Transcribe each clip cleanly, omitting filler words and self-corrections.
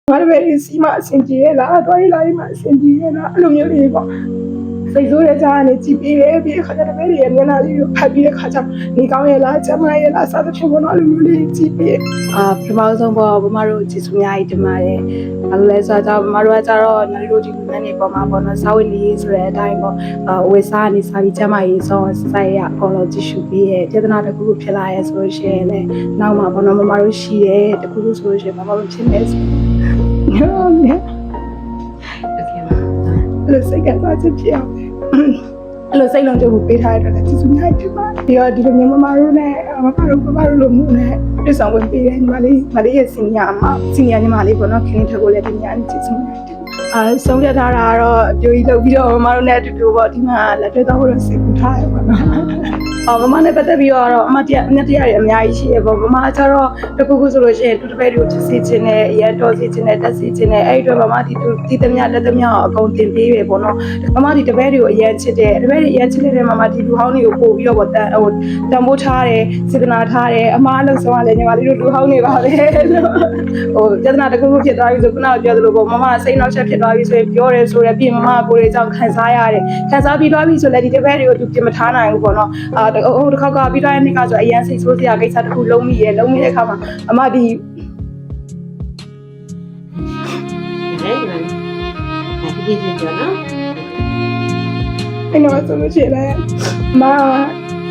ငါတို့ပဲစီမအဆင်ပြေရလားတွားရလာရင်မအဆင်ပြေရလားအဲ့လိုမျိုးလေးပေါ့စိတ်ဆိုးရကြနေကြည့်ပြီးတယ်ပြီးခါကျတော့ပဲရဲ့မျက်နှာလေးကိုဖတ်ပြီးတဲ့ခါကျနေကောင်းရဲ့လားကျမရဲ့လားစသဖြင့်ပေါ့နော်အဲ့လိုမျိုးလေးကြည့်ပြီးပထမဆုံးပေါ့ဘမတို့ကျေးဇူးများကြီးတင်ပါတယ်ဘာလို့လဲဆိုတော့ဘမတို့ကကြတော့ညီတို့ဒီလူနဲ့နေပေါ်မှာပေါ့နော်စာဝင်လေးဆိုတဲ့အတိုင်းပေါ့ဝေစားနေစာပြီးကျမရေးဆုံးစိုက်ရအကုန်လုံးကြည့်ရှုပြီးရဲ့ပြဿနာတစ်ခုခုဖြစ်လာရဲဆိုလို့ရှိရင်လည်းနောက်မှာပေါ့နော်ဘမတို့ရှိရဲတခုခုဆိုလို့ရှိရင်ဘမတို့ဖြစ်နေဆိုဟုတ်ကဲ့လို့စိတ်ကစားချက်ဖြစ်အောင်အဲ့လိုစိတ်လုံးကြိုးကိုပေးထားရတဲ့ကျေးဇူးများတင်ပါတယ်ပြီးတော့ဒီလိုမျိုးမမတို့နဲ့မမတို့လိုမျိုးနဲ့ပြဆောင်ဝင်ပေးတဲ့ညီမလေးရဲ့စီနီယာညီမလေးပေါ့နော်ခင်းထက်ကိုလည်းဒီညနေကျေးဇူးများတင်ဆုံးဖြတ်ထားတာကတော့အပြိုကြီးလုပ်ပြီးတော့မမတို့နဲ့အတူတူပေါ့ဒီမှာလက်တွေ့တော့လို့စိတ်ကူထားရပါတော့မမနဲ့ပတ်သက်ပြီးတော့အမတရားတွေအများကြီးရှိရပေါ့မမကျတော့တခုခုဆိုလို့ရှိရင်တူတပည့်တွေကိုချစ်စေခြင်းနဲ့အရင်တော်စေခြင်းနဲ့တက်စေခြင်းနဲ့အဲ့ဒီတော့မမဒီသမျှလက်သမျှအကုန်တင်ပေးပဲပေါ့နော်မမဒီတပည့်တွေကိုအရင်ချစ်တယ်တပည့်တွေအရင်ချစ်တဲ့မမဒီလူဟောင်းတွေကိုပို့ပြီးတော့ပေါ့တန်ဖိုးထားတယ်စေတနာထားတယ်အမအလုပ်ဆောင်ရလဲညီမလေးတို့လူဟောင်းနေပါလေပြဿနာတခုခုဖြစ်သွားပြီဆိုခုနကပြောသလိုပေါ့မမစိတ်နှောက်ချက်ဖြစ်သွားပြီဆိုရင်ပြောတယ်ဆိုရပြီးမမကိုယ်တွေကြောင့်ခံစားရတယ်ခံစားပြီးသွားပြီဆိုလည်းဒီတပည့်တွေကိုသူပြင်မထားနိုင်ဘူးပေါ့နော်ဟိုတစ်ခေါက်ကပြီးသွားတဲ့နေ့ကဆိုအရန်စိတ်ဆိုးစရာကိစ္စတစ်ခုလုံးမိတဲ့အခါမှာအမဒီဒီပြောနော်အဲ့တော့ဆိုလို့ရှိရင်မ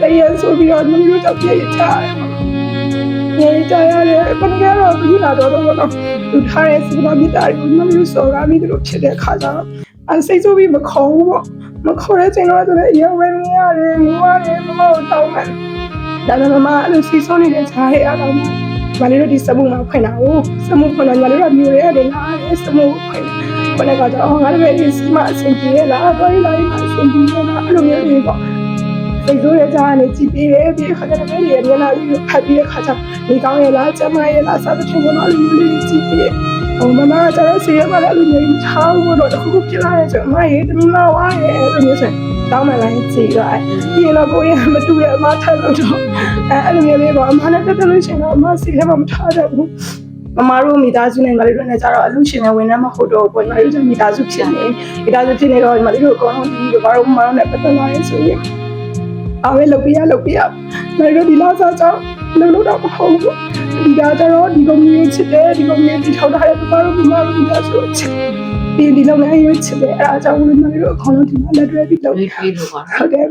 တရဆိုပြီးတော့မျိုးကြောက်ပြည့်ချရတယ်။နေကြရတယ်ဘယ်လိုလဲပြီးလာတော့ဘောနော်သူထားတဲ့စကားမြတ်တာကိုမျိုးစော်ကားပြီးတို့ဖြစ်တဲ့ခါကျတော့စိတ်ဆိုးပြီးမခေါ်ဘူးပေါ့မခေါ်တဲ့ချိန်တော့ဆိုလည်းအရင်ဝယ်နေရတယ်ငိုရတယ်မမကိုတောင်းတယ်ဒါပေမဲ့မအဲ့လိုစီဆုံးနေတဲ့ခြားရဲ့အားလုံးမလေးတို့ဒီစမှုမှာဖွင့်တာကိုစမှုဖွင့်တော့ညီလေးတို့မျိုးရဲတယ်လားစမှုဖွင့်ဘယ်နဲ့ကတော့ငါတို့ပဲစီမအဆင်ပြေရလားတွားရလာရင်မအဆင်ပြေရလားအဲ့လိုမျိုးလေးပေါ့စိတ်ဆိုးရကြနေကြည့်ပြီးတယ်ပြီးခါကျတော့ပဲရဲ့မျက်နှာလေးကိုဖတ်ပြီးတဲ့ခါကျနေကောင်းရဲ့လားကျမရဲ့လားစသဖြင့်ပေါ့နော်အဲ့လိုမျိုးလေးကြည့်ပြီးမမကျတော့စီရပါလေလူမျိုးထားလို့တော့တခုခုဖြစ်လာရဲ့ဆိုအမရဲ့တမနာဝါရဲ့အဲ့လိုမျိုးဆိုတောင်းမှလည်းကြည့်တော့ပြီးတော့ကိုရမတူတဲ့အမထပ်လို့တော့အဲ့လိုမျိုးလေးပေါ့အမနဲ့တက်တက်လို့ရှိရင်တော့အမစီထဲမှာမထားတတ်ဘူးမမတို့မိသားစုနဲ့ညီမလေးတို့နဲ့ကြတော့အလူရှင်နဲ့ဝင်နေမှာဟုတ်တော့ပေါ့ညီမတို့မိသားစုဖြစ်နေတော့ညီမလေးတို့အကုန်လုံးဒီလိုဘာလို့မမတို့နဲ့ပတ်သက်လာရဲဆိုရင်အားပဲလုပ်ပြရညီမတို့ဒီလောက်စားကြောင်းလုံးတော့မဟုတ်ဘူးဒီကကြတော့ဒီကုမ္ပဏီချစ်တယ်ဒီကုမ္ပဏီတီထောင်ထားတဲ့မမတို့မိသားစုချစ်ဒီလောက်နဲ့ရွေးချစ်တယ်အဲ့ဒါကြောင့်ညီမတို့အကုန်လုံးဒီမှာလက်တွဲပြီးလုပ်ပြီးလို့ပါဟုတ်တယ်